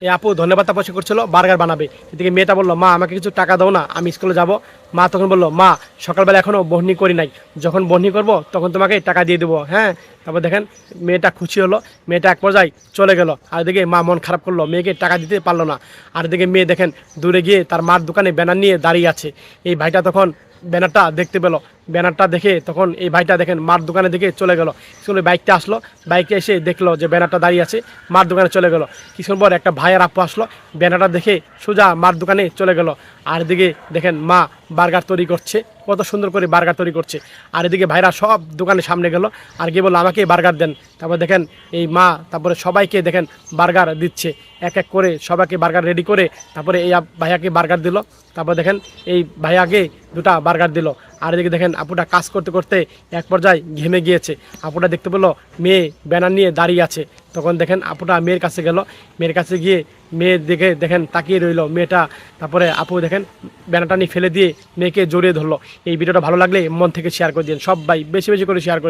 এই আপু ধন্যবাদ তাপসী করছিল বার্গার বানাবে। এদিকে মেয়েটা বললো, মা আমাকে কিছু টাকা দাও না, আমি স্কুলে যাব। মা তখন বললো, মা সকালবেলা এখনো বহনি করি নাই, যখন বহনি করব তখন তোমাকে টাকা দিয়ে দেবো, হ্যাঁ। তারপর দেখেন মেয়েটা খুশি হলো, মেয়েটা এক পর্যায়ে চলে গেল। আর এদিকে মা মন খারাপ করলো, মেয়েকে টাকা দিতে পারলো না। আর এদিকে মেয়ে দেখেন দূরে গিয়ে তার মার দোকানে ব্যানার নিয়ে দাঁড়িয়ে আছে। এই ভাইটা তখন ব্যানারটা দেখতে পেলো, ব্যানারটা দেখে তখন এই ভাইটা দেখেন মার দোকানে দিকে চলে গেল। স্কুলে বাইকটা আসলো, বাইকে এসে দেখলো যে ব্যানারটা দাঁড়িয়ে আছে, মার দোকানে চলে গেল। কিছুক্ষণ পর একটা ভাই আর আপু আসলো, ব্যানারটা দেখে সোজা মার দোকানে চলে গেল। আর এদিকে দেখেন মা বার্গার তৈরি করছে, কত সুন্দর করে বার্গার তৈরি করছে। আর এদিকে ভাইরা সব দোকানের সামনে গেল, আর গিয়ে বললো আমাকে বার্গার দেন। তারপর দেখেন এই মা তারপরে সবাইকে দেখেন বার্গার দিচ্ছে, এক এক করে সবাইকে বার্গার রেডি করে তারপরে এই ভাইয়াকে বার্গার দিল। তারপর দেখেন এই ভাইয়াকে দুটা বার্গার দিল। আর এদিকে দেখেন আপুটা কাজ করতে করতে এক পর্যায়ে ঘেমে গিয়েছে। আপুটা দেখতে পেলো মেয়ে ব্যানার নিয়ে দাঁড়িয়ে আছে। তখন দেখেন আপুটা মেয়ের কাছে গেল, মেয়ের কাছে গিয়ে মেয়ের দিকে দেখেন তাকিয়ে রইল মেয়েটা। তারপরে আপু দেখেন ব্যানারটা নিয়ে ফেলে দিয়ে মেয়েকে জড়িয়ে ধরলো। এই ভিডিওটা ভালো লাগলে মন থেকে শেয়ার করে দিন, সবাই বেশি বেশি করে শেয়ার করে দিন।